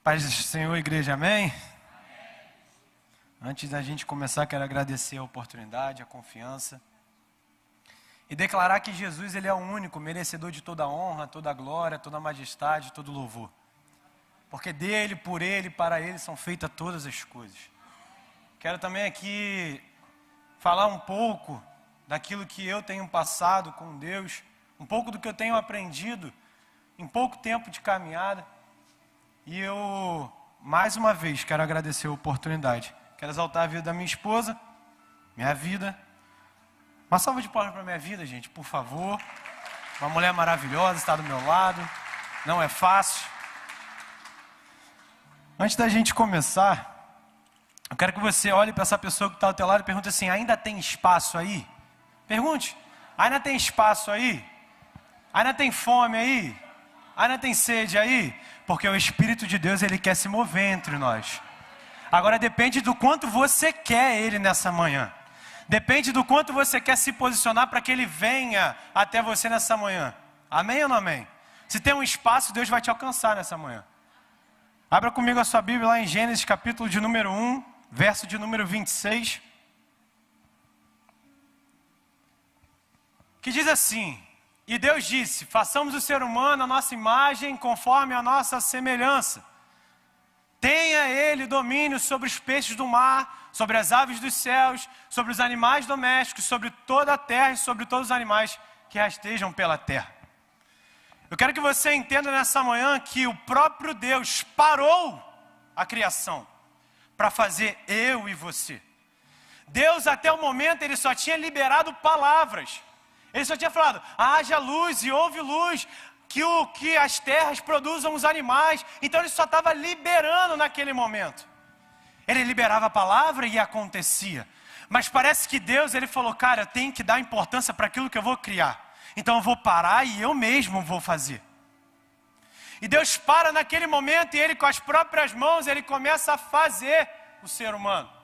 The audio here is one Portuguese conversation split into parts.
Paz do Senhor, igreja, amém? Antes da gente começar, quero agradecer a oportunidade, a confiança e declarar que Jesus, Ele é o único merecedor de toda a honra, toda a glória, toda a majestade, todo o louvor. Porque dele, por ele, para ele são feitas todas as coisas. Quero também aqui falar um pouco daquilo que eu tenho passado com Deus, um pouco do que eu tenho aprendido em pouco tempo de caminhada. E eu, mais uma vez, quero agradecer a oportunidade. Quero exaltar a vida da minha esposa, minha vida. Uma salva de palmas para a minha vida, gente, por favor. Uma mulher maravilhosa, está do meu lado. Não é fácil. Antes da gente começar, eu quero que você olhe para essa pessoa que está ao teu lado e pergunte assim: ainda tem espaço aí? Pergunte: ainda tem espaço aí? Ainda tem fome aí? Ainda tem sede aí? Porque o Espírito de Deus, Ele quer se mover entre nós. Agora depende do quanto você quer Ele nessa manhã. Depende do quanto você quer se posicionar para que Ele venha até você nessa manhã. Amém ou não amém? Se tem um espaço, Deus vai te alcançar nessa manhã. Abra comigo a sua Bíblia lá em Gênesis capítulo de número 1, verso de número 26. Que diz assim: e Deus disse: façamos o ser humano a nossa imagem, conforme a nossa semelhança. Tenha ele domínio sobre os peixes do mar, sobre as aves dos céus, sobre os animais domésticos, sobre toda a terra e sobre todos os animais que rastejam pela terra. Eu quero que você entenda nessa manhã que o próprio Deus parou a criação para fazer eu e você. Deus, até o momento, Ele só tinha liberado palavras. Ele só tinha falado: haja luz e houve luz, que as terras produzam os animais. Então Ele só estava liberando naquele momento. Ele liberava a palavra e acontecia. Mas parece que Deus, Ele falou: cara, eu tenho que dar importância para aquilo que eu vou criar. Então eu vou parar e eu mesmo vou fazer. E Deus para naquele momento e Ele, com as próprias mãos, Ele começa a fazer o ser humano.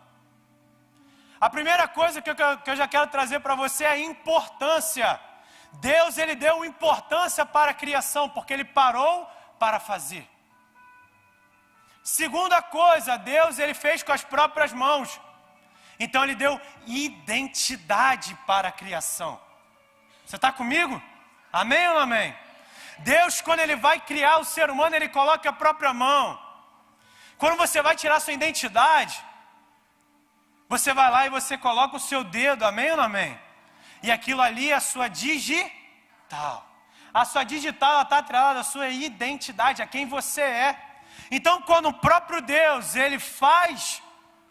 A primeira coisa que eu já quero trazer para você é a importância. Deus, Ele deu importância para a criação, porque Ele parou para fazer. Segunda coisa, Deus, Ele fez com as próprias mãos. Então Ele deu identidade para a criação. Você está comigo? Amém ou não amém? Deus, quando Ele vai criar o ser humano, Ele coloca a própria mão. Quando você vai tirar sua identidade, você vai lá e você coloca o seu dedo, amém ou não amém? E aquilo ali é a sua digital. A sua digital está atrelada à sua identidade, a quem você é. Então, quando o próprio Deus, Ele faz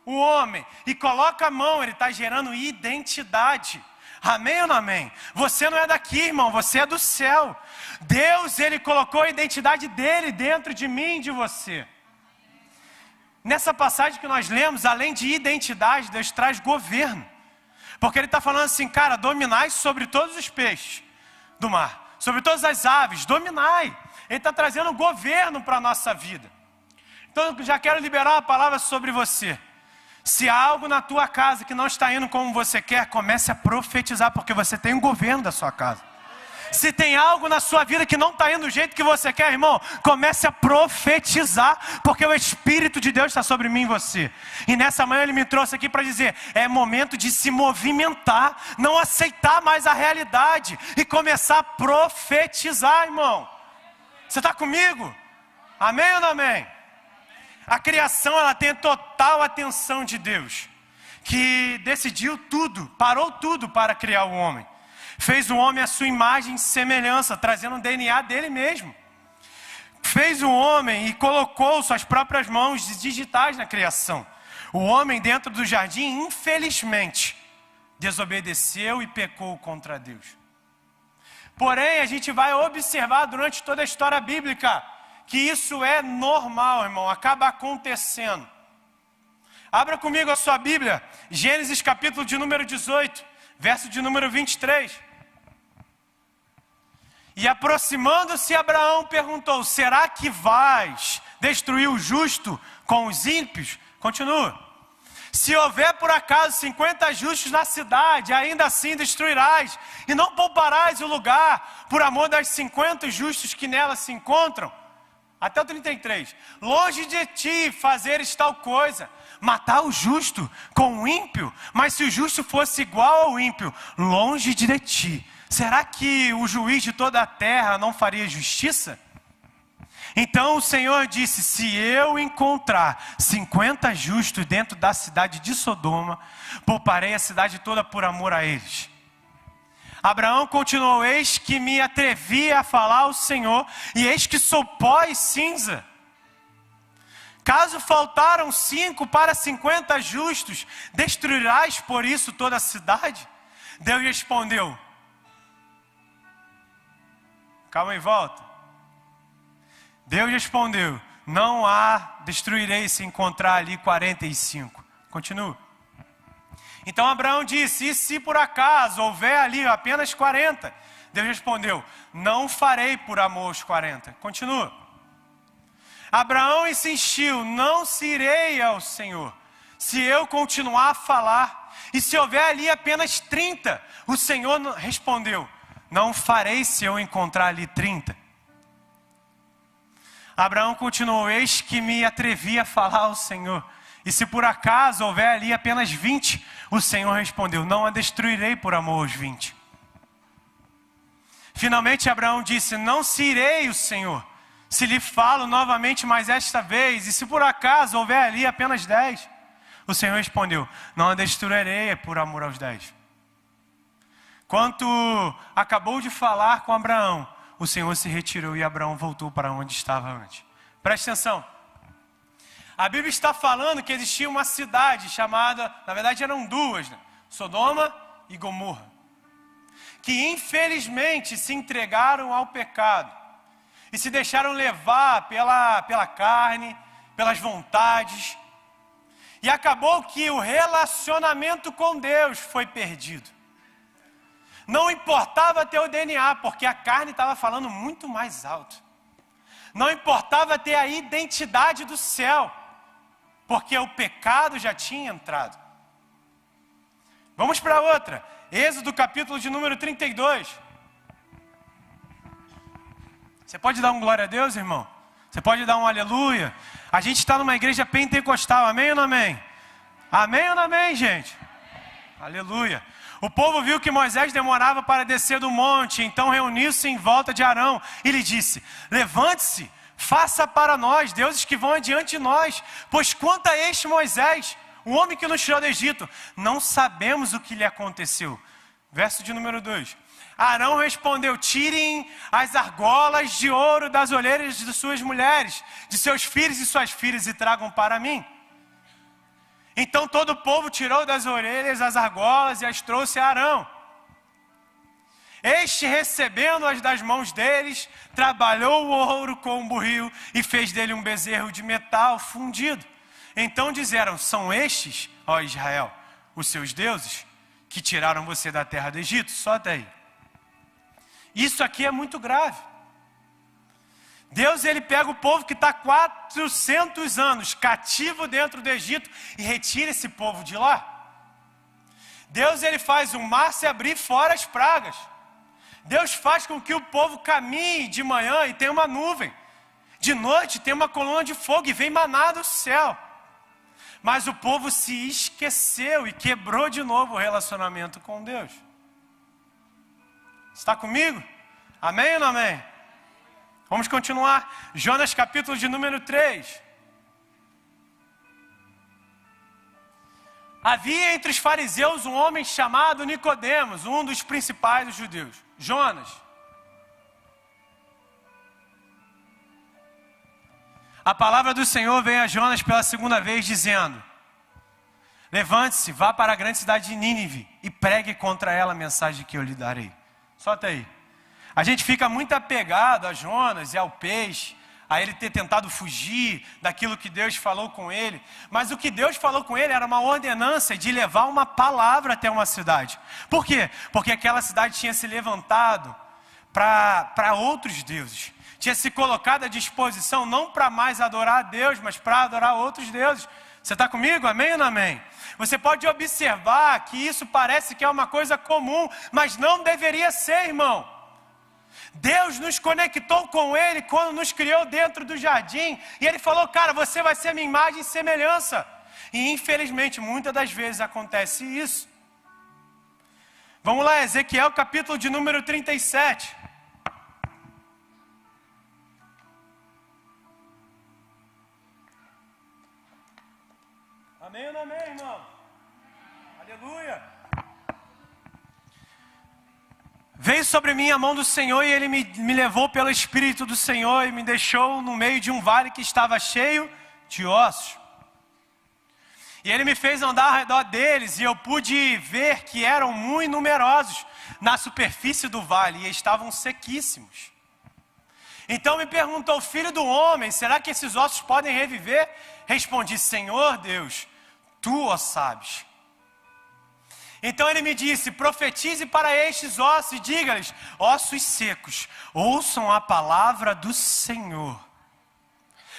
o homem e coloca a mão, Ele está gerando identidade. Amém ou não amém? Você não é daqui, irmão, você é do céu. Deus, Ele colocou a identidade dEle dentro de mim e de você. Nessa passagem que nós lemos, além de identidade, Deus traz governo. Porque Ele está falando assim: cara, dominai sobre todos os peixes do mar, sobre todas as aves, dominai. Ele está trazendo governo para a nossa vida. Então eu já quero liberar uma palavra sobre você. Se há algo na tua casa que não está indo como você quer, comece a profetizar, porque você tem um governo da sua casa. Se tem algo na sua vida que não está indo do jeito que você quer, irmão, comece a profetizar, porque o Espírito de Deus está sobre mim e você. E nessa manhã Ele me trouxe aqui para dizer: é momento de se movimentar, não aceitar mais a realidade e começar a profetizar, irmão. Você está comigo? Amém ou não amém? A criação, ela tem a total atenção de Deus, que decidiu tudo, parou tudo para criar o homem. Fez o homem à sua imagem e semelhança, trazendo o DNA dele mesmo. Fez o homem e colocou suas próprias mãos digitais na criação. O homem dentro do jardim, infelizmente, desobedeceu e pecou contra Deus. Porém, a gente vai observar durante toda a história bíblica que isso é normal, irmão, acaba acontecendo. Abra comigo a sua Bíblia, Gênesis capítulo de número 18, verso de número 23. E aproximando-se Abraão perguntou: será que vais destruir o justo com os ímpios? Continua: se houver por acaso 50 justos na cidade, ainda assim destruirás, e não pouparás o lugar por amor das 50 justos que nela se encontram. Até o 33. Longe de ti fazeres tal coisa, matar o justo com o ímpio. Mas se o justo fosse igual ao ímpio, longe de ti, será que o juiz de toda a terra não faria justiça? Então o Senhor disse: se eu encontrar 50 justos dentro da cidade de Sodoma, pouparei a cidade toda por amor a eles. Abraão continuou: eis que me atrevi a falar ao Senhor, e eis que sou pó e cinza. Caso faltaram 5 para 50 justos, destruirás por isso toda a cidade? Deus respondeu: calma aí, volta. Deus respondeu: não há, destruirei se encontrar ali 45. Continua. Então Abraão disse: e se por acaso houver ali apenas 40? Deus respondeu: não farei por amor aos 40. Continua. Abraão insistiu: não se irei ao Senhor, se eu continuar a falar. E se houver ali apenas 30? O Senhor respondeu: não farei se eu encontrar ali 30. Abraão continuou: eis que me atrevi a falar ao Senhor. E se por acaso houver ali apenas 20? O Senhor respondeu: não a destruirei por amor aos 20. Finalmente Abraão disse: não se irei o Senhor, se lhe falo novamente mais esta vez. E se por acaso houver ali apenas 10? O Senhor respondeu: não a destruirei por amor aos 10. Quando acabou de falar com Abraão, o Senhor se retirou e Abraão voltou para onde estava antes. Preste atenção. A Bíblia está falando que existia uma cidade chamada, na verdade eram duas, né? Sodoma e Gomorra, que infelizmente se entregaram ao pecado e se deixaram levar pela carne, pelas vontades. E acabou que o relacionamento com Deus foi perdido. Não importava ter o DNA, porque a carne estava falando muito mais alto. Não importava ter a identidade do céu, porque o pecado já tinha entrado. Vamos para outra. Êxodo capítulo de número 32. Você pode dar um glória a Deus, irmão? Você pode dar um aleluia? A gente está numa igreja pentecostal, amém ou não amém? Amém ou não amém, gente? Aleluia. O povo viu que Moisés demorava para descer do monte, então reuniu-se em volta de Arão e lhe disse: levante-se, faça para nós deuses que vão adiante de nós, pois quanto a este Moisés, o homem que nos tirou do Egito, não sabemos o que lhe aconteceu. Verso de número 2. Arão respondeu: tirem as argolas de ouro das olheiras de suas mulheres, de seus filhos e suas filhas, e tragam para mim. Então todo o povo tirou das orelhas as argolas e as trouxe a Arão. Este, recebendo-as das mãos deles, trabalhou o ouro com um burril e fez dele um bezerro de metal fundido. Então disseram: são estes, ó Israel, os seus deuses, que tiraram você da terra do Egito? Só até aí. Isso aqui é muito grave. Deus, ele pega o povo que está 400 anos cativo dentro do Egito e retira esse povo de lá. Deus, ele faz o mar se abrir fora as pragas. Deus faz com que o povo caminhe de manhã e tenha uma nuvem. De noite tem uma coluna de fogo e vem maná do céu. Mas o povo se esqueceu e quebrou de novo o relacionamento com Deus. Está comigo? Amém ou não amém? Vamos continuar. Jonas capítulo de número 3. Havia entre os fariseus um homem chamado Nicodemos, um dos principais dos judeus. Jonas. A palavra do Senhor veio a Jonas pela segunda vez dizendo: levante-se, vá para a grande cidade de Nínive e pregue contra ela a mensagem que eu lhe darei. Só até aí. A gente fica muito apegado a Jonas e ao peixe, a ele ter tentado fugir daquilo que Deus falou com ele. Mas o que Deus falou com ele era uma ordenança de levar uma palavra até uma cidade. Por quê? Porque aquela cidade tinha se levantado para outros deuses. Tinha se colocado à disposição não para mais adorar a Deus, mas para adorar outros deuses. Você está comigo? Amém ou não amém? Você pode observar que isso parece que é uma coisa comum, mas não deveria ser, irmão. Deus nos conectou com Ele quando nos criou dentro do jardim. E Ele falou, cara, você vai ser minha imagem e semelhança. E infelizmente, muitas das vezes acontece isso. Vamos lá, Ezequiel capítulo de número 37. Amém ou não amém, irmão? Aleluia. Veio sobre mim a mão do Senhor e Ele me levou pelo Espírito do Senhor e me deixou no meio de um vale que estava cheio de ossos. E Ele me fez andar ao redor deles e eu pude ver que eram muito numerosos na superfície do vale e estavam sequíssimos. Então me perguntou, filho do homem, será que esses ossos podem reviver? Respondi, Senhor Deus, Tu o sabes. Então Ele me disse, profetize para estes ossos e diga-lhes, ossos secos, ouçam a palavra do Senhor.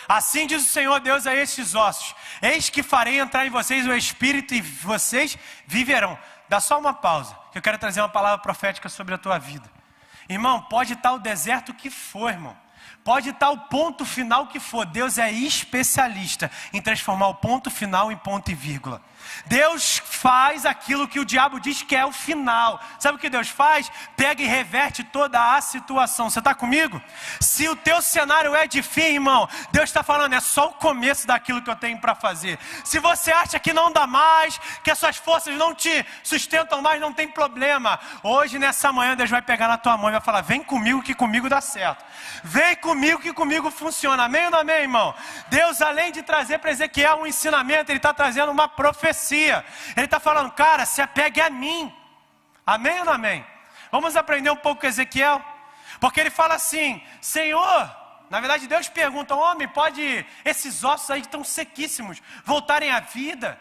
Assim diz o Senhor Deus a estes ossos, eis que farei entrar em vocês o Espírito e vocês viverão. Dá só uma pausa, que eu quero trazer uma palavra profética sobre a tua vida. Irmão, pode estar o deserto que for, irmão. Pode estar o ponto final que for. Deus é especialista em transformar o ponto final em ponto e vírgula. Deus faz aquilo que o diabo diz que é o final. Sabe o que Deus faz? Pega e reverte toda a situação. Você está comigo? Se o teu cenário é de fim, irmão, Deus está falando, é só o começo daquilo que eu tenho para fazer. Se você acha que não dá mais, que as suas forças não te sustentam mais, não tem problema. Hoje, nessa manhã, Deus vai pegar na tua mão e vai falar, vem comigo que comigo dá certo. Vem comigo que comigo funciona. Amém ou não amém, irmão? Deus, além de trazer para Ezequiel um ensinamento, Ele está trazendo uma profecia. Ele está falando, cara, se apegue a mim. Amém ou não amém? Vamos aprender um pouco com Ezequiel? Porque ele fala assim, Senhor, na verdade Deus pergunta, homem, pode esses ossos aí que estão sequíssimos voltarem à vida?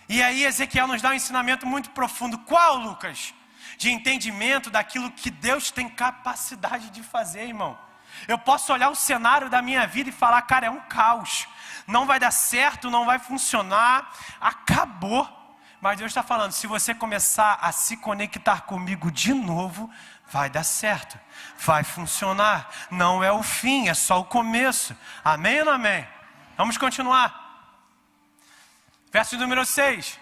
E aí Ezequiel nos dá um ensinamento muito profundo. Qual, Lucas? De entendimento daquilo que Deus tem capacidade de fazer, irmão. Eu posso olhar o cenário da minha vida e falar, cara, é um caos. Não vai dar certo, não vai funcionar, acabou. Mas Deus está falando, se você começar a se conectar comigo de novo, vai dar certo, vai funcionar. Não é o fim, é só o começo. Amém ou não amém? Vamos continuar. Verso número 6.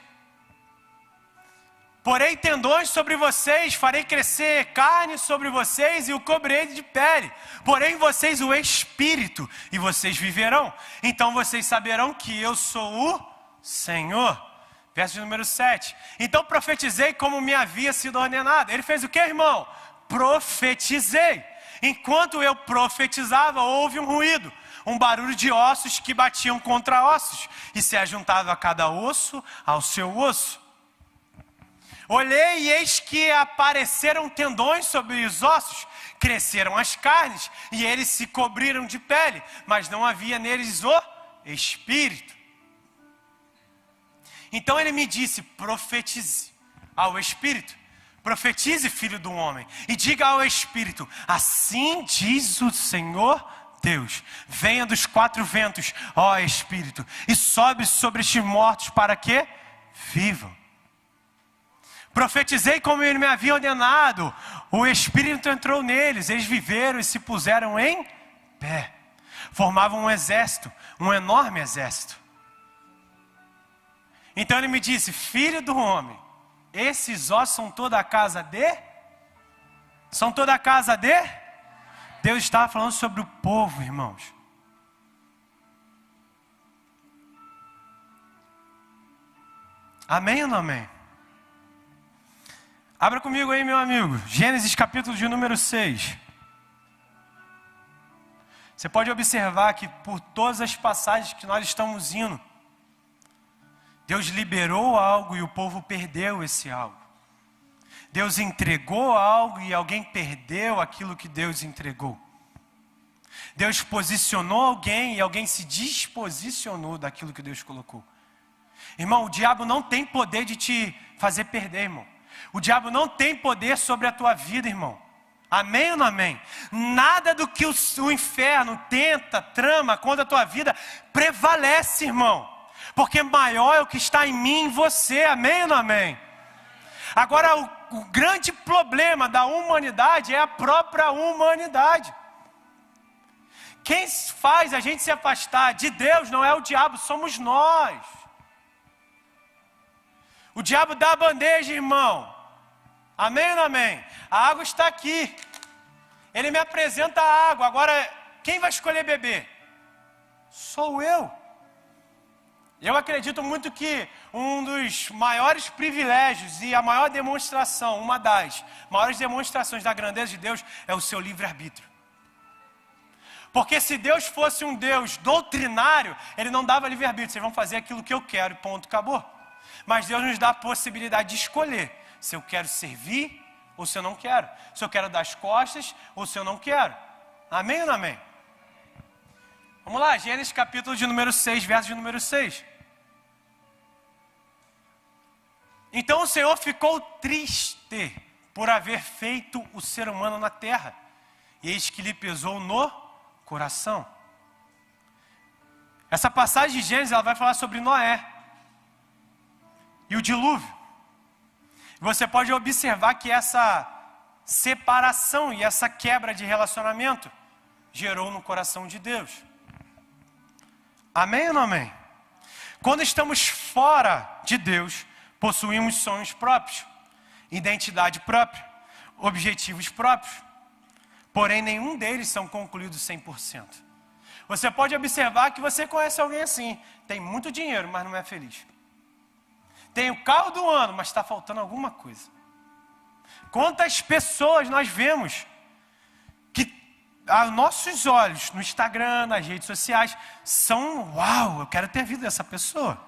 Porei tendões sobre vocês, farei crescer carne sobre vocês e o cobrirei de pele. Porém em vocês o Espírito e vocês viverão. Então vocês saberão que eu sou o Senhor. Verso número 7. Então profetizei como me havia sido ordenado. Ele fez o que, irmão? Profetizei. Enquanto eu profetizava, houve um ruído. Um barulho de ossos que batiam contra ossos. E se ajuntava cada osso ao seu osso. Olhei e eis que apareceram tendões sobre os ossos, cresceram as carnes e eles se cobriram de pele, mas não havia neles o Espírito. Então ele me disse, profetize ao Espírito, profetize, filho do homem, e diga ao Espírito, assim diz o Senhor Deus, venha dos 4 ventos, ó Espírito, e sobe sobre estes mortos para que vivam. Profetizei como Ele me havia ordenado, o Espírito entrou neles, eles viveram e se puseram em pé. Formavam um exército, um enorme exército. Então Ele me disse, filho do homem, esses ossos são toda a casa de? São toda a casa de? Deus estava falando sobre o povo, irmãos. Amém ou não amém? Abra comigo aí, meu amigo, Gênesis capítulo de número 6. Você pode observar que por todas as passagens que nós estamos indo, Deus liberou algo e o povo perdeu esse algo. Deus entregou algo e alguém perdeu aquilo que Deus entregou. Deus posicionou alguém e alguém se desposicionou daquilo que Deus colocou. Irmão, o diabo não tem poder de te fazer perder, irmão. O diabo não tem poder sobre a tua vida, irmão. Amém ou não amém? Nada do que o inferno tenta, trama contra a tua vida, prevalece, irmão. Porque maior é o que está em mim e em você. Amém ou não amém? Agora, o grande problema da humanidade é a própria humanidade. Quem faz a gente se afastar de Deus não é o diabo, somos nós. O diabo dá a bandeja, irmão. Amém ou não amém? A água está aqui. Ele me apresenta a água. Agora, quem vai escolher beber? Sou eu. Eu acredito muito que um dos maiores privilégios e a maior demonstração, uma das maiores demonstrações da grandeza de Deus é o seu livre-arbítrio. Porque se Deus fosse um Deus doutrinário, Ele não dava livre-arbítrio. Vocês vão fazer aquilo que eu quero e ponto, acabou. Mas Deus nos dá a possibilidade de escolher se eu quero servir ou se eu não quero. Se eu quero dar as costas ou se eu não quero. Amém ou não amém? Vamos lá, Gênesis capítulo de número 6, verso de número 6. Então o Senhor ficou triste por haver feito o ser humano na terra. E eis que lhe pesou no coração. Essa passagem de Gênesis, ela vai falar sobre Noé e o dilúvio. Você pode observar que essa separação e essa quebra de relacionamento gerou no coração de Deus. Amém ou não amém? Quando estamos fora de Deus, possuímos sonhos próprios, identidade própria, objetivos próprios. Porém, nenhum deles são concluídos 100%. Você pode observar que você conhece alguém assim. Tem muito dinheiro, mas não é feliz. Tem o carro do ano, mas está faltando alguma coisa. Quantas pessoas nós vemos que aos nossos olhos, no Instagram, nas redes sociais, são, uau, eu quero ter a vida dessa pessoa.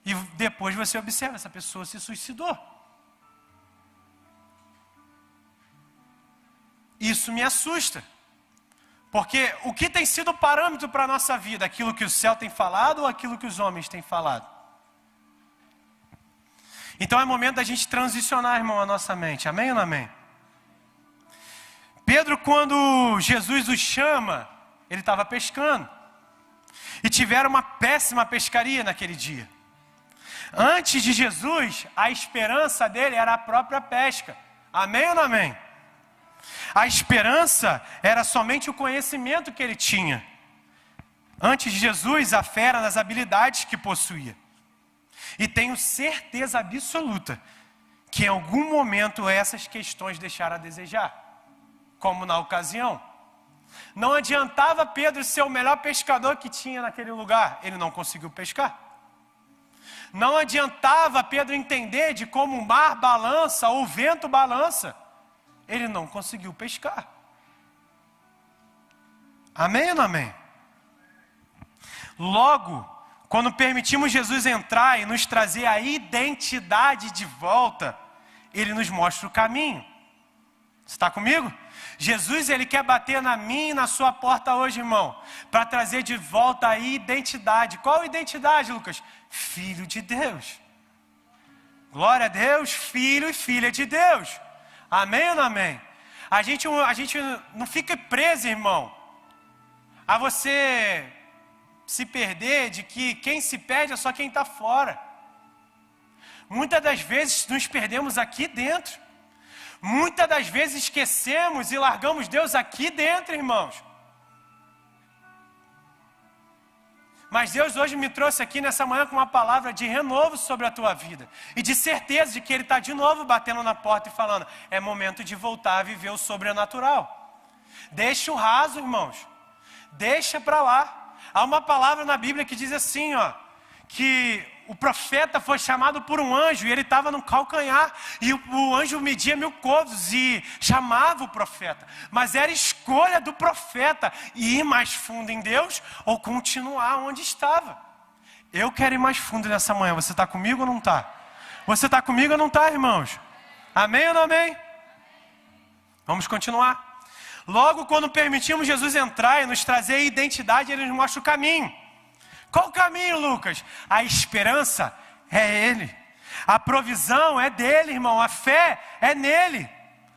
E depois você observa, essa pessoa se suicidou. Isso me assusta. Porque o que tem sido parâmetro para a nossa vida? Aquilo que o céu tem falado ou aquilo que os homens têm falado? Então é momento da gente transicionar, irmão, a nossa mente. Amém ou não amém? Pedro, quando Jesus o chama, ele estava pescando. E tiveram uma péssima pescaria naquele dia. Antes de Jesus, a esperança dele era a própria pesca. Amém ou não amém? A esperança era somente o conhecimento que ele tinha. Antes de Jesus, a fé era nas habilidades que possuía. E tenho certeza absoluta que em algum momento essas questões deixaram a desejar. Como na ocasião. Não adiantava Pedro ser o melhor pescador que tinha naquele lugar. Ele não conseguiu pescar. Não adiantava Pedro entender de como o mar balança ou o vento balança. Ele não conseguiu pescar. Amém ou não amém? Logo, quando permitimos Jesus entrar e nos trazer a identidade de volta, Ele nos mostra o caminho. Você está comigo? Jesus, Ele quer bater na minha e na sua porta hoje, irmão, para trazer de volta a identidade. Qual identidade, Lucas? Filho de Deus. Glória a Deus, filho e filha de Deus. Amém ou não amém? A gente não fica preso, irmão, a você se perder de que quem se perde é só quem está fora. Muitas das vezes nos perdemos aqui dentro. Muitas das vezes esquecemos e largamos Deus aqui dentro, irmãos. Mas Deus hoje me trouxe aqui nessa manhã com uma palavra de renovo sobre a tua vida. E de certeza de que Ele está de novo batendo na porta e falando, é momento de voltar a viver o sobrenatural. Deixa o raso, irmãos. Deixa para lá. Há uma palavra na Bíblia que diz assim, ó, que o profeta foi chamado por um anjo e ele estava no calcanhar. E o anjo media 1000 côvados e chamava o profeta. Mas era escolha do profeta ir mais fundo em Deus ou continuar onde estava. Eu quero ir mais fundo nessa manhã. Você está comigo ou não está? Você está comigo ou não está, irmãos? Amém ou não amém? Vamos continuar. Logo, quando permitimos Jesus entrar e nos trazer a identidade, Ele nos mostra o caminho. Qual o caminho, Lucas? A esperança é Ele. A provisão é dele, irmão. A fé é nele.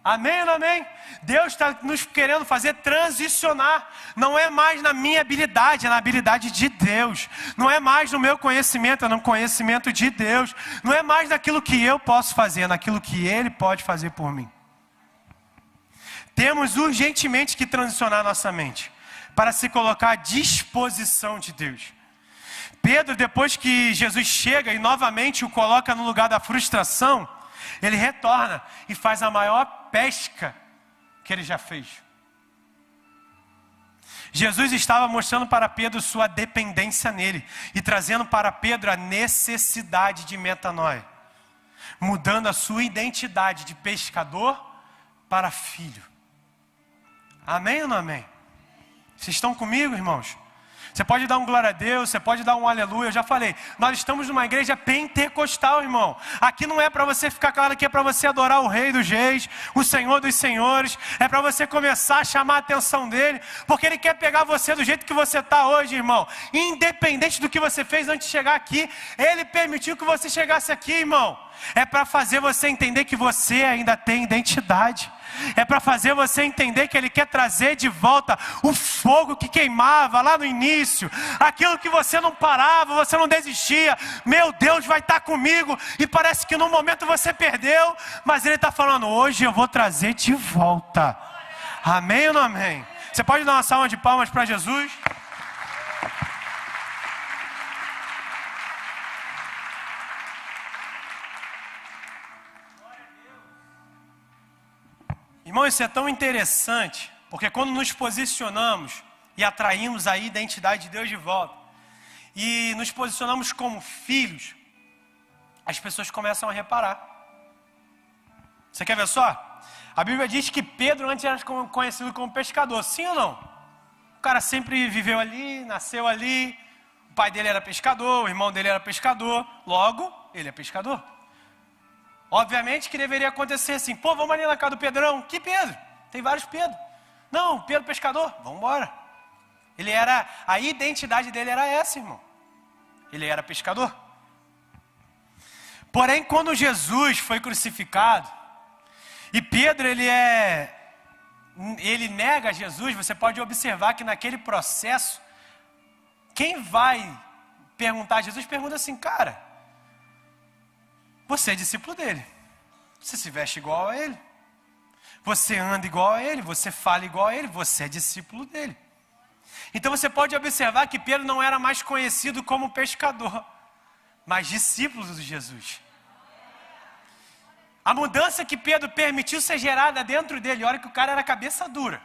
Amém ou não amém? Deus está nos querendo fazer transicionar. Não é mais na minha habilidade, é na habilidade de Deus. Não é mais no meu conhecimento, é no conhecimento de Deus. Não é mais naquilo que eu posso fazer, é naquilo que Ele pode fazer por mim. Temos urgentemente que transicionar nossa mente para se colocar à disposição de Deus. Pedro, depois que Jesus chega e novamente o coloca no lugar da frustração, ele retorna e faz a maior pesca que ele já fez. Jesus estava mostrando para Pedro sua dependência nele e trazendo para Pedro a necessidade de metanoia, mudando a sua identidade de pescador para filho. Amém ou não amém? Vocês estão comigo, irmãos? Você pode dar um glória a Deus, você pode dar um aleluia. Eu já falei, nós estamos numa igreja pentecostal, irmão. Aqui não é para você ficar claro, aqui é para você adorar o Rei dos Reis, o Senhor dos Senhores. É para você começar a chamar a atenção dele, porque ele quer pegar você do jeito que você está hoje, irmão. Independente do que você fez antes de chegar aqui, ele permitiu que você chegasse aqui, irmão. É para fazer você entender que você ainda tem identidade. É para fazer você entender que Ele quer trazer de volta o fogo que queimava lá no início. Aquilo que você não parava, você não desistia. Meu Deus vai estar comigo. E parece que no momento você perdeu. Mas Ele está falando, hoje eu vou trazer de volta. Amém ou não amém? Você pode dar uma salva de palmas para Jesus? Irmão, isso é tão interessante, porque quando nos posicionamos e atraímos a identidade de Deus de volta, e nos posicionamos como filhos, as pessoas começam a reparar. Você quer ver só? A Bíblia diz que Pedro antes era conhecido como pescador, sim ou não? O cara sempre viveu ali, nasceu ali, o pai dele era pescador, o irmão dele era pescador, logo, ele é pescador. Obviamente que deveria acontecer assim, pô, vamos ali na casa do Pedrão. Que Pedro? Tem vários Pedro. Não, Pedro pescador, vamos embora. A identidade dele era essa, irmão. Ele era pescador. Porém, quando Jesus foi crucificado, e Pedro ele nega Jesus, você pode observar que naquele processo, quem vai perguntar a Jesus, pergunta assim, cara, você é discípulo dele, você se veste igual a ele, você anda igual a ele, você fala igual a ele, você é discípulo dele. Então você pode observar que Pedro não era mais conhecido como pescador, mas discípulo de Jesus. A mudança que Pedro permitiu ser gerada dentro dele, olha que o cara era cabeça dura.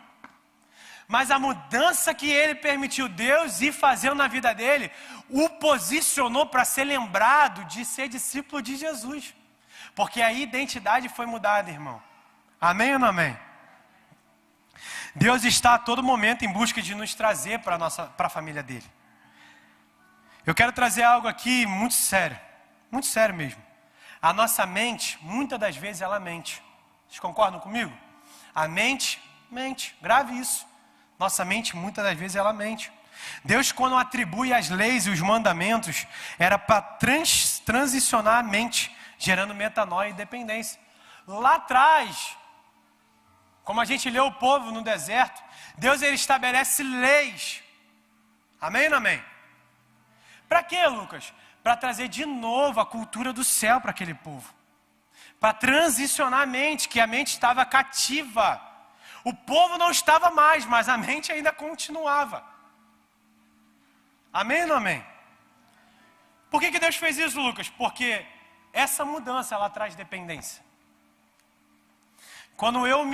Mas a mudança que ele permitiu Deus ir fazendo na vida dele, o posicionou para ser lembrado de ser discípulo de Jesus. Porque a identidade foi mudada, irmão. Amém ou não amém? Deus está a todo momento em busca de nos trazer para a família dele. Eu quero trazer algo aqui muito sério mesmo. A nossa mente, muitas das vezes ela mente. Vocês concordam comigo? A mente, grave isso. Nossa mente, muitas das vezes, ela mente. Deus, quando atribui as leis e os mandamentos, era para transicionar a mente, gerando metanoia e dependência. Lá atrás, como a gente leu o povo no deserto, Deus ele estabelece leis. Amém ou não amém? Para quê, Lucas? Para trazer de novo a cultura do céu para aquele povo. Para transicionar a mente, que a mente estava cativa. O povo não estava mais, mas a mente ainda continuava. Amém ou não amém? Por que Deus fez isso, Lucas? Porque essa mudança, ela traz dependência. Quando eu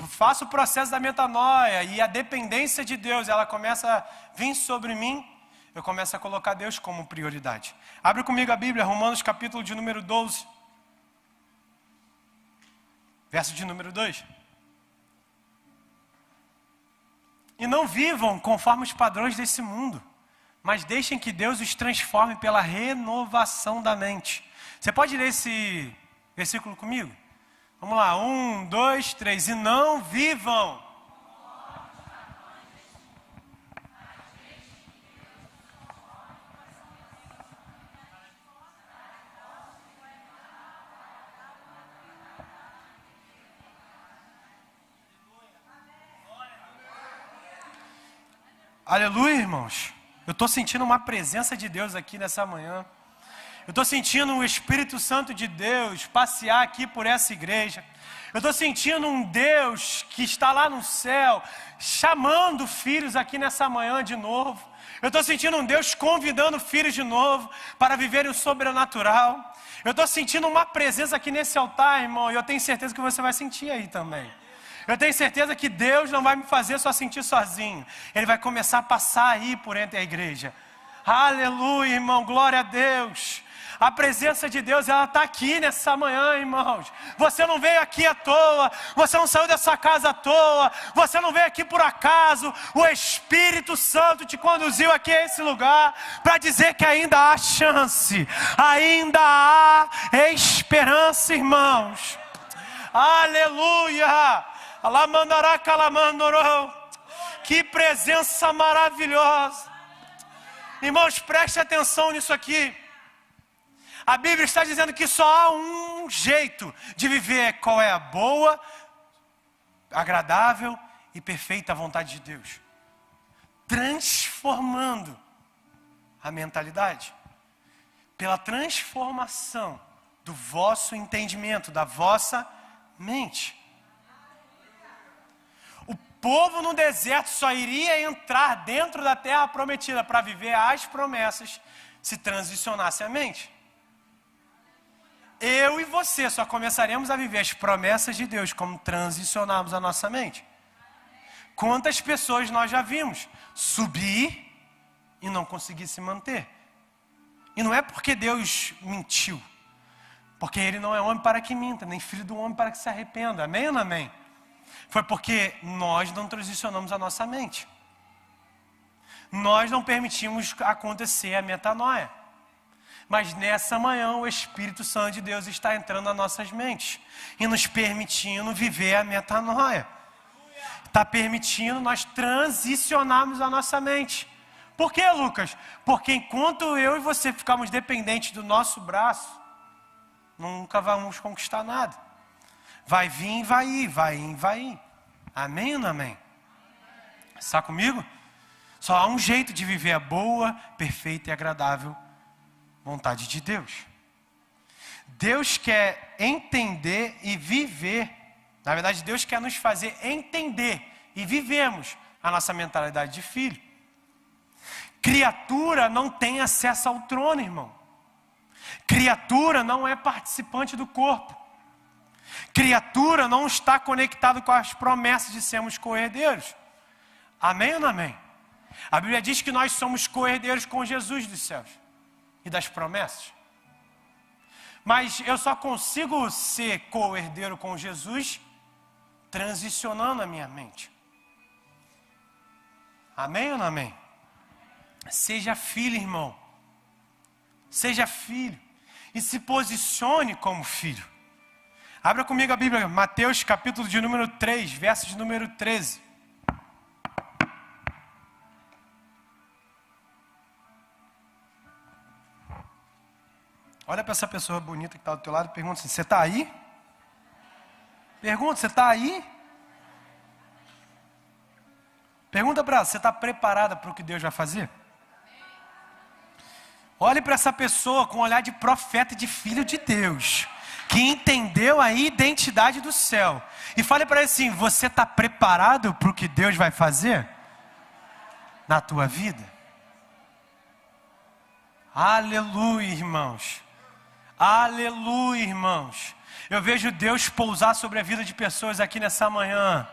faço o processo da metanoia e a dependência de Deus, ela começa a vir sobre mim, eu começo a colocar Deus como prioridade. Abre comigo a Bíblia, Romanos capítulo de número 12. Verso de número 2. E não vivam conforme os padrões desse mundo, mas deixem que Deus os transforme pela renovação da mente. Você pode ler esse versículo comigo? Vamos lá, 1, 2, 3. E não vivam. Aleluia, irmãos. Eu estou sentindo uma presença de Deus aqui nessa manhã. Eu estou sentindo o Espírito Santo de Deus passear aqui por essa igreja. Eu estou sentindo um Deus que está lá no céu, chamando filhos aqui nessa manhã de novo. Eu estou sentindo um Deus convidando filhos de novo para viverem o sobrenatural. Eu estou sentindo uma presença aqui nesse altar, irmão, e eu tenho certeza que você vai sentir aí também. Eu tenho certeza que Deus não vai me fazer só sentir sozinho. Ele vai começar a passar aí por entre a igreja. Aleluia, irmão, glória a Deus. A presença de Deus, ela está aqui nessa manhã, irmãos. Você não veio aqui à toa, você não saiu dessa casa à toa, você não veio aqui por acaso. O Espírito Santo te conduziu aqui a esse lugar para dizer que ainda há chance, ainda há esperança, irmãos. Aleluia! Alamandará calamandorou. Que presença maravilhosa. Irmãos, preste atenção nisso aqui. A Bíblia está dizendo que só há um jeito de viver, qual é a boa, agradável e perfeita vontade de Deus. Transformando a mentalidade. Pela transformação do vosso entendimento, da vossa mente. O povo no deserto só iria entrar dentro da terra prometida para viver as promessas se transicionasse a mente. Eu e você só começaremos a viver as promessas de Deus como transicionarmos a nossa mente. Quantas pessoas nós já vimos subir e não conseguir se manter? E não é porque Deus mentiu, porque Ele não é homem para que minta, nem filho do homem para que se arrependa. Amém ou não amém? Foi porque nós não transicionamos a nossa mente. Nós não permitimos acontecer a metanoia. Mas nessa manhã o Espírito Santo de Deus está entrando nas nossas mentes e nos permitindo viver a metanoia. Está permitindo nós transicionarmos a nossa mente. Por quê, Lucas? Porque enquanto eu e você ficarmos dependentes do nosso braço, nunca vamos conquistar nada. Vai vir, vai ir, vai ir, vai ir. Amém ou não amém? Está comigo? Só há um jeito de viver a boa, perfeita e agradável vontade de Deus. Deus quer entender e viver. Na verdade, Deus quer nos fazer entender e vivemos a nossa mentalidade de filho. Criatura não tem acesso ao trono, irmão. Criatura não é participante do corpo. Criatura não está conectado com as promessas de sermos co-herdeiros. Amém ou não amém? A Bíblia diz que nós somos co-herdeiros com Jesus dos céus e das promessas. Mas eu só consigo ser co-herdeiro com Jesus transicionando a minha mente. Amém ou não amém? Seja filho, irmão. Seja filho. E se posicione como filho. Abra comigo a Bíblia, Mateus capítulo de número 3, verso de número 13. Olha para essa pessoa bonita que está do teu lado e pergunta assim, você está aí? Pergunta, você está aí? Pergunta para ela, você está preparada para o que Deus vai fazer? Olhe para essa pessoa com um olhar de profeta e de filho de Deus, que entendeu a identidade do céu. E fale para ele assim, você está preparado para o que Deus vai fazer na tua vida? Aleluia, irmãos. Aleluia, irmãos. Eu vejo Deus pousar sobre a vida de pessoas aqui nessa manhã.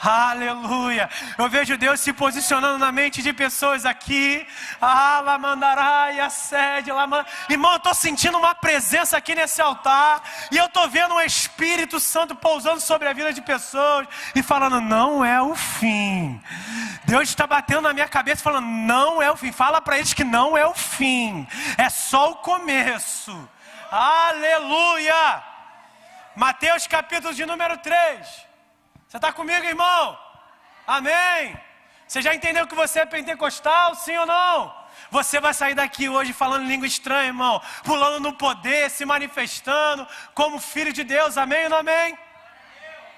Aleluia. Eu vejo Deus se posicionando na mente de pessoas aqui. Alamandará e a sede. Irmão, eu estou sentindo uma presença aqui nesse altar. E eu estou vendo o Espírito Santo pousando sobre a vida de pessoas. E falando, não é o fim. Deus está batendo na minha cabeça falando, não é o fim. Fala para eles que não é o fim. É só o começo. Aleluia. Mateus capítulo de número 3. Você está comigo, irmão? Amém? Você já entendeu que você é pentecostal, sim ou não? Você vai sair daqui hoje falando língua estranha, irmão. Pulando no poder, se manifestando como filho de Deus, amém ou não amém?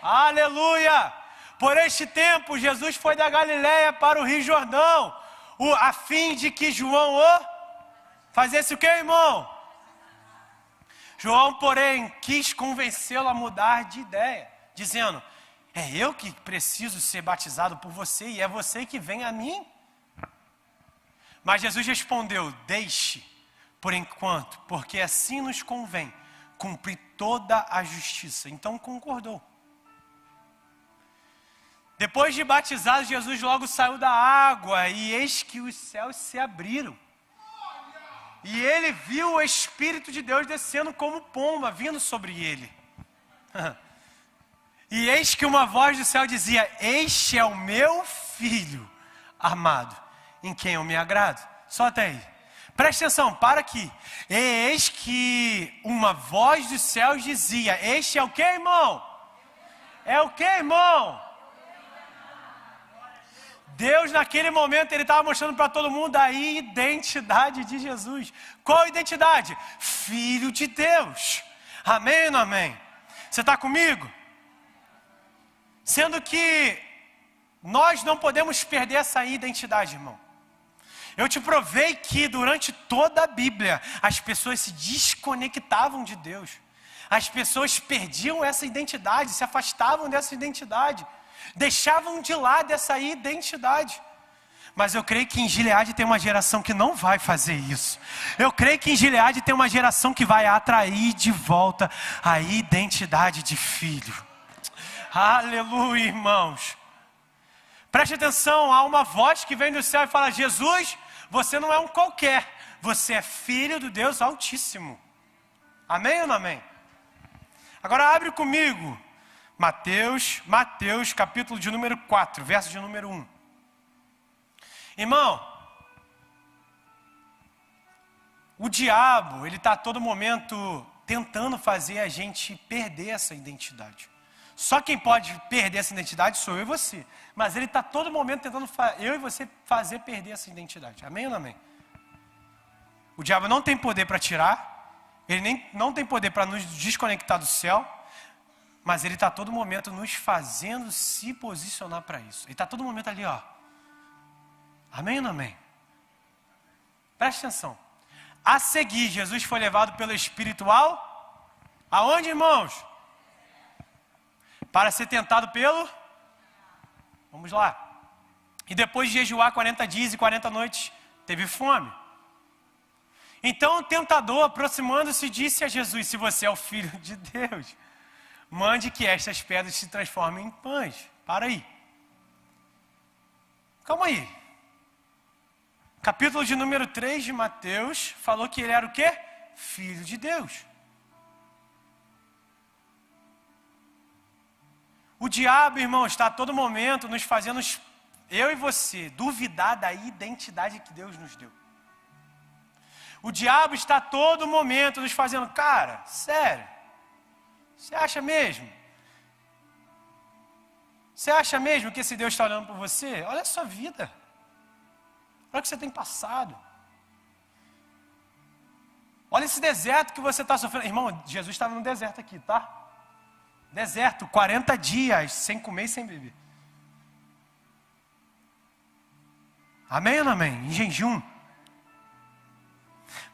Aleluia! Por este tempo, Jesus foi da Galileia para o Rio Jordão, a fim de que João o fazesse o que, irmão? João, porém, quis convencê-lo a mudar de ideia, dizendo: é eu que preciso ser batizado por você e é você que vem a mim? Mas Jesus respondeu: deixe por enquanto, porque assim nos convém cumprir toda a justiça. Então concordou. Depois de batizado, Jesus logo saiu da água e eis que os céus se abriram. E ele viu o Espírito de Deus descendo como pomba, vindo sobre ele. E eis que uma voz do céu dizia: este é o meu filho amado, em quem eu me agrado. Só até aí. Preste atenção, para aqui. E eis que uma voz dos céus dizia: este é o que, irmão? É o que, irmão? Deus, naquele momento, ele estava mostrando para todo mundo a identidade de Jesus. Qual identidade? Filho de Deus. Amém ou não amém? Você está comigo? Sendo que nós não podemos perder essa identidade, irmão. Eu te provei que durante toda a Bíblia, as pessoas se desconectavam de Deus. As pessoas perdiam essa identidade, se afastavam dessa identidade. Deixavam de lado essa identidade. Mas eu creio que em Gileade tem uma geração que não vai fazer isso. Eu creio que em Gileade tem uma geração que vai atrair de volta a identidade de filho. Aleluia, irmãos. Preste atenção, há uma voz que vem do céu e fala: Jesus, você não é um qualquer, você é filho do Deus Altíssimo. Amém ou não amém? Agora abre comigo Mateus capítulo de número 4, verso de número 1. Irmão, o diabo, ele está a todo momento tentando fazer a gente perder essa identidade. Só quem pode perder essa identidade sou eu e você. Mas ele está a todo momento tentando eu e você fazer perder essa identidade. Amém ou não amém? O diabo não tem poder para tirar, ele não tem poder para nos desconectar do céu, mas ele está a todo momento nos fazendo se posicionar para isso. Ele está a todo momento ali, ó. Amém ou não amém? Preste atenção. A seguir, Jesus foi levado pelo Espírito aonde, irmãos? Para ser tentado pelo... Vamos lá. E depois de jejuar 40 dias e 40 noites, teve fome. Então o tentador, aproximando-se, disse a Jesus: se você é o Filho de Deus, mande que estas pedras se transformem em pães. Para aí. Calma aí. Capítulo de número 3 de Mateus falou que ele era o quê? Filho de Deus. O diabo, irmão, está a todo momento nos fazendo, eu e você, duvidar da identidade que Deus nos deu. O diabo está a todo momento nos fazendo: cara, sério, você acha mesmo? Você acha mesmo que esse Deus está olhando por você? Olha a sua vida. Olha o que você tem passado. Olha esse deserto que você está sofrendo. Irmão, Jesus estava no deserto aqui, tá? Deserto, 40 dias, sem comer e sem beber. Amém ou não amém? Em jejum.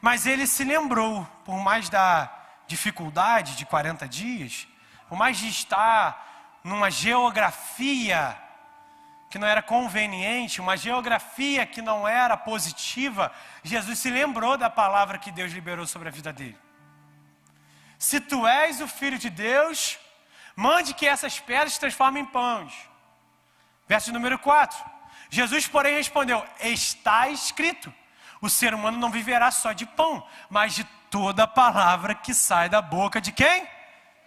Mas ele se lembrou, por mais da dificuldade de 40 dias, por mais de estar numa geografia que não era conveniente, uma geografia que não era positiva, Jesus se lembrou da palavra que Deus liberou sobre a vida dele. Se tu és o Filho de Deus, mande que essas pedras se transformem em pães. Verso número 4. Jesus, porém, respondeu: está escrito, o ser humano não viverá só de pão, mas de toda palavra que sai da boca de quem?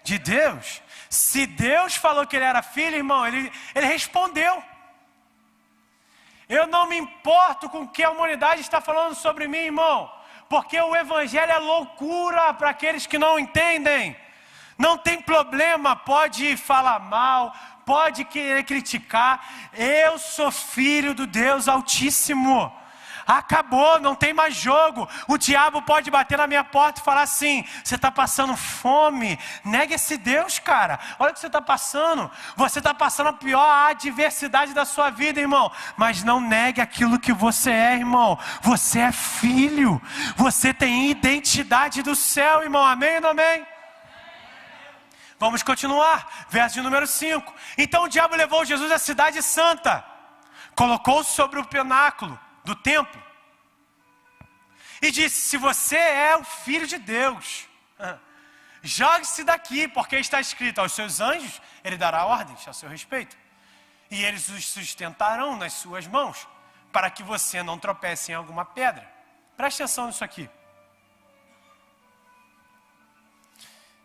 De Deus. Se Deus falou que ele era filho, irmão, ele respondeu. Eu não me importo com o que a humanidade está falando sobre mim, irmão, porque o evangelho é loucura para aqueles que não entendem. Não tem problema, pode falar mal, pode querer criticar. Eu sou filho do Deus Altíssimo. Acabou, não tem mais jogo. O diabo pode bater na minha porta e falar assim: você está passando fome, nega esse Deus, cara. Olha o que você está passando. Você está passando a pior adversidade da sua vida, irmão. Mas não negue aquilo que você é, irmão. Você é filho. Você tem identidade do céu, irmão. Amém ou não amém? Vamos continuar. Verso de número 5. Então o diabo levou Jesus à cidade santa, colocou-o sobre o pináculo do templo e disse: se você é o filho de Deus, jogue-se daqui, porque está escrito: aos seus anjos ele dará ordens a seu respeito, e eles os sustentarão nas suas mãos, para que você não tropece em alguma pedra. Preste atenção nisso aqui.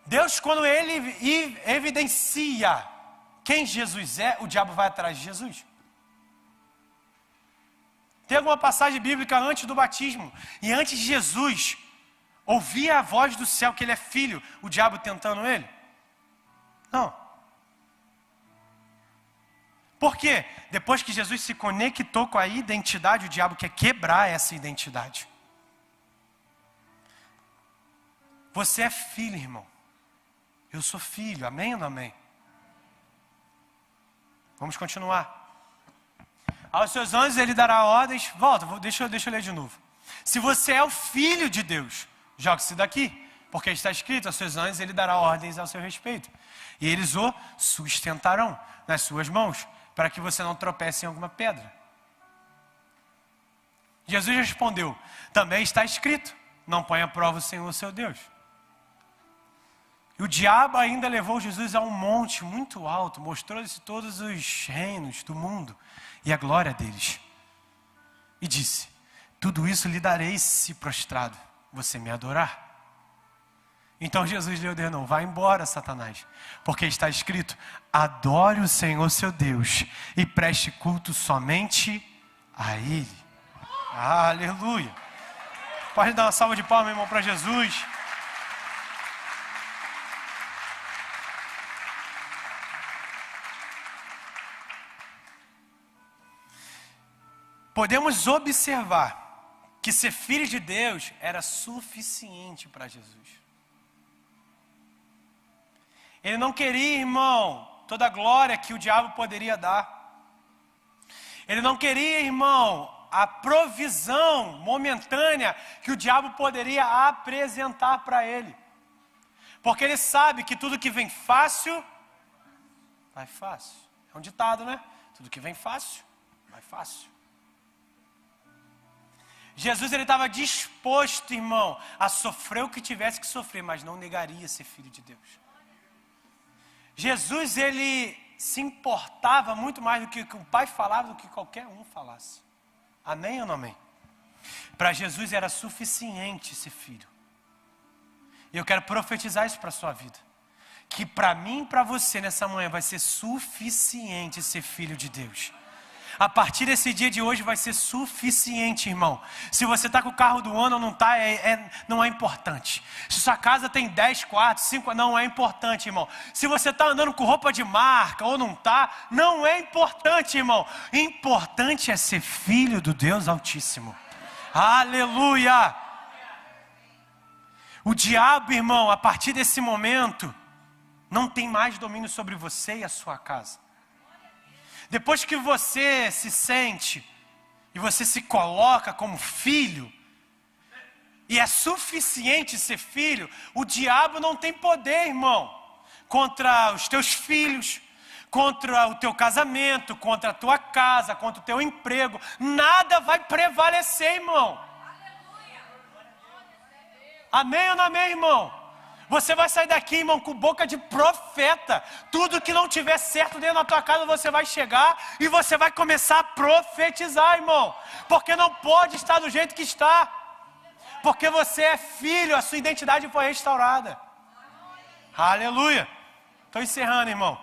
Deus, quando ele evidencia quem Jesus é, o diabo vai atrás de Jesus. Tem alguma passagem bíblica antes do batismo, e antes de Jesus ouvir a voz do céu que ele é filho, o diabo tentando ele? Não. Por quê? Depois que Jesus se conectou com a identidade, o diabo quer quebrar essa identidade. Você é filho, irmão. Eu sou filho, amém ou não amém? Vamos continuar. Aos seus anjos ele dará ordens. Volta, deixa eu ler de novo. Se você é o filho de Deus, jogue-se daqui, porque está escrito: aos seus anjos ele dará ordens ao seu respeito, e eles o sustentarão nas suas mãos, para que você não tropece em alguma pedra. Jesus respondeu: também está escrito: não ponha à prova o Senhor seu Deus. E o diabo ainda levou Jesus a um monte muito alto, mostrou-lhe todos os reinos do mundo e a glória deles, e disse: tudo isso lhe darei se prostrado você me adorar. Então Jesus lhe ordenou: vá embora, Satanás, porque está escrito: adore o Senhor seu Deus e preste culto somente a Ele. Aleluia. Pode dar uma salva de palmas, meu irmão, para Jesus. Podemos observar que ser filho de Deus era suficiente para Jesus. Ele não queria, irmão, toda a glória que o diabo poderia dar. Ele não queria, irmão, a provisão momentânea que o diabo poderia apresentar para ele. Porque ele sabe que tudo que vem fácil, vai fácil. É um ditado, né? Tudo que vem fácil, vai fácil. Jesus, ele estava disposto, irmão, a sofrer o que tivesse que sofrer, mas não negaria ser filho de Deus. Jesus, ele se importava muito mais do que o Pai falava, do que qualquer um falasse. Amém ou não amém? Para Jesus era suficiente ser filho. E eu quero profetizar isso para a sua vida. Que para mim e para você nessa manhã vai ser suficiente ser filho de Deus. A partir desse dia de hoje vai ser suficiente, irmão. Se você está com o carro do ano ou não está, não é importante. Se sua casa tem 10 quartos, 5, não é importante, irmão. Se você está andando com roupa de marca ou não está, não é importante, irmão. Importante é ser filho do Deus Altíssimo. Aleluia! O diabo, irmão, a partir desse momento, não tem mais domínio sobre você e a sua casa. Depois que você se sente e você se coloca como filho, e é suficiente ser filho, o diabo não tem poder, irmão, contra os teus filhos, contra o teu casamento, contra a tua casa, contra o teu emprego. Nada vai prevalecer, irmão. Amém ou não amém, irmão? Você vai sair daqui, irmão, com boca de profeta. Tudo que não tiver certo dentro da tua casa, você vai chegar e você vai começar a profetizar, irmão. Porque não pode estar do jeito que está. Porque você é filho, a sua identidade foi restaurada. Aleluia. Estou encerrando, irmão.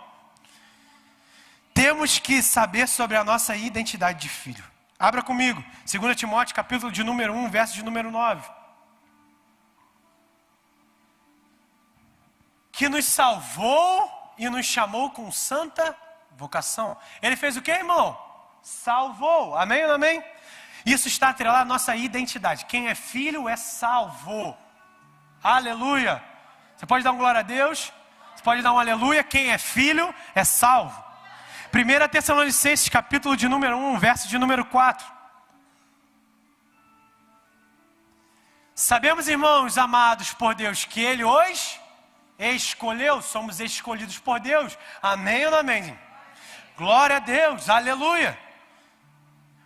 Temos que saber sobre a nossa identidade de filho. Abra comigo, 2 Timóteo, capítulo de número 1, verso de número 9. Que nos salvou e nos chamou com santa vocação. Ele fez o que, irmão? Salvou. Amém ou não amém? Isso está atrelado à nossa identidade. Quem é filho é salvo. Aleluia. Você pode dar um glória a Deus? Você pode dar um aleluia? Quem é filho é salvo. 1 Tessalonicenses, capítulo de número 1, verso de número 4. Sabemos, irmãos amados por Deus, que Ele os escolheu. Somos escolhidos por Deus. Amém ou não amém? Glória a Deus, aleluia.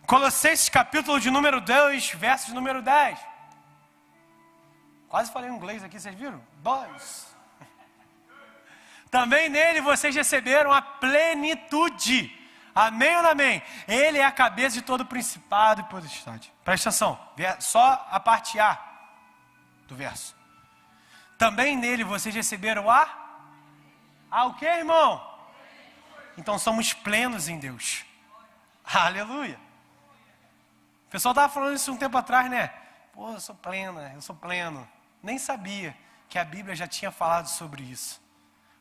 Colossenses, capítulo de número 2, verso de número 10. Quase falei em inglês aqui, vocês viram? 2. Também nele vocês receberam a plenitude. Amém ou não amém? Ele é a cabeça de todo principado e potestade. Presta atenção, só a parte A do verso. Também nele vocês receberam o que, irmão? Então somos plenos em Deus. Aleluia. O pessoal estava falando isso um tempo atrás, né? Pô, eu sou pleno. Nem sabia que a Bíblia já tinha falado sobre isso.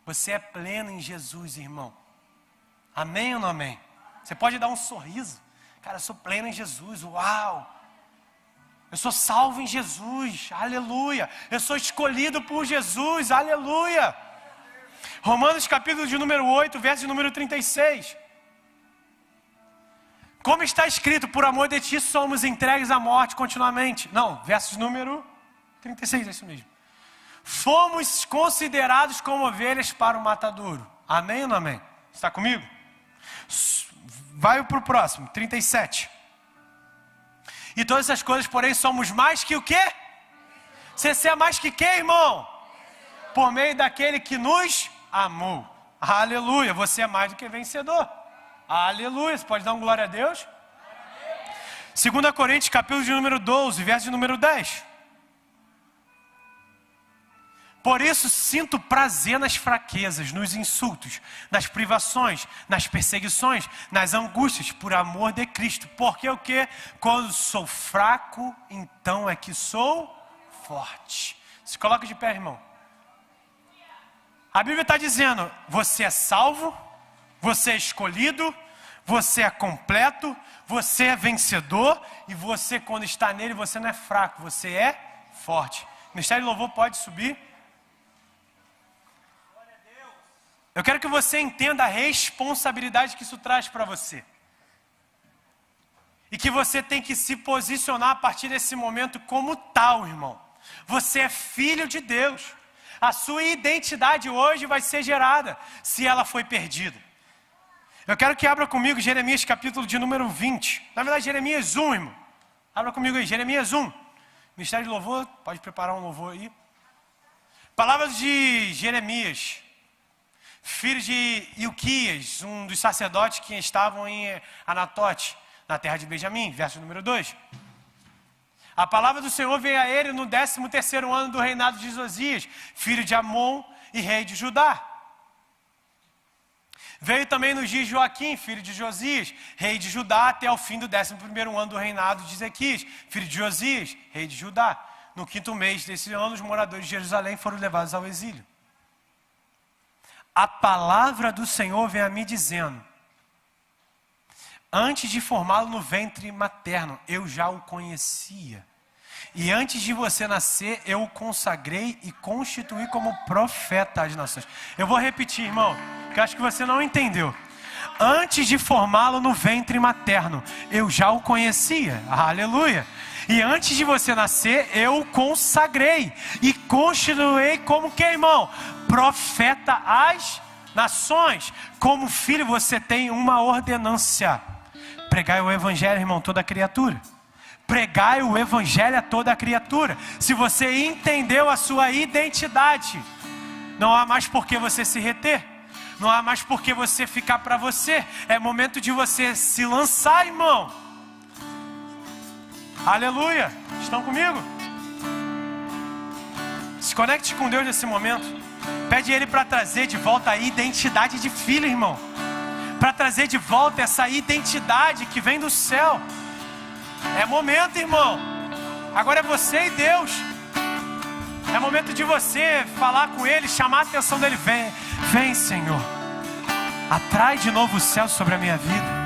Você é pleno em Jesus, irmão. Amém ou não amém? Você pode dar um sorriso. Cara, eu sou pleno em Jesus. Uau! Eu sou salvo em Jesus. Aleluia! Eu sou escolhido por Jesus. Aleluia! Romanos capítulo de número 8, verso de número 36. Como está escrito, por amor de ti somos entregues à morte continuamente. Não, verso de número 36, é isso mesmo. Fomos considerados como ovelhas para o matadouro. Amém ou não amém? Está comigo? Vai para o próximo, 37. E todas essas coisas, porém, somos mais que o quê? Você é mais que quê, irmão? Por meio daquele que nos amou. Aleluia, você é mais do que vencedor. Aleluia, você pode dar um glória a Deus? 2 Coríntios, capítulo de número 12, verso de número 10. Por isso sinto prazer nas fraquezas, nos insultos, nas privações, nas perseguições, nas angústias, por amor de Cristo. Porque o quê? Quando sou fraco, então é que sou forte. Se coloca de pé, irmão. A Bíblia está dizendo, você é salvo, você é escolhido, você é completo, você é vencedor, e você, quando está nele, você não é fraco, você é forte. O Ministério de Louvor pode subir. Eu quero que você entenda a responsabilidade que isso traz para você. E que você tem que se posicionar a partir desse momento como tal, irmão. Você é filho de Deus. A sua identidade hoje vai ser gerada, se ela foi perdida. Eu quero que abra comigo Jeremias capítulo de número 20. Na verdade, Jeremias 1, irmão. Abra comigo aí, Jeremias 1. Ministério de Louvor, pode preparar um louvor aí. Palavras de Jeremias, filho de Ilquias, um dos sacerdotes que estavam em Anatote, na terra de Benjamim, verso número 2. A palavra do Senhor veio a ele no 13º ano do reinado de Josias, filho de Amon e rei de Judá. Veio também nos dias de Joaquim, filho de Josias, rei de Judá, até o fim do 11º ano do reinado de Ezequias, filho de Josias, rei de Judá. No 5º mês desse ano, os moradores de Jerusalém foram levados ao exílio. A palavra do Senhor vem a mim dizendo, antes de formá-lo no ventre materno, eu já o conhecia. E antes de você nascer, eu o consagrei e constituí como profeta às nações. Eu vou repetir, irmão, que eu acho que você não entendeu. Antes de formá-lo no ventre materno, eu já o conhecia. Aleluia. E antes de você nascer, eu o consagrei e constituí como que, irmão? Profeta às nações. Como filho, você tem uma ordenância. Pregai o evangelho, irmão, toda criatura. Pregai o evangelho a toda criatura. Se você entendeu a sua identidade, não há mais por que você se reter. Não há mais por que você ficar para você. É momento de você se lançar, irmão. Aleluia. Estão comigo? Se conecte com Deus nesse momento. Pede Ele para trazer de volta a identidade de filho, irmão. Para trazer de volta essa identidade que vem do céu. É momento, irmão. Agora é você e Deus. É momento de você falar com Ele, chamar a atenção dEle. Vem, Senhor. Atrai de novo o céu sobre a minha vida.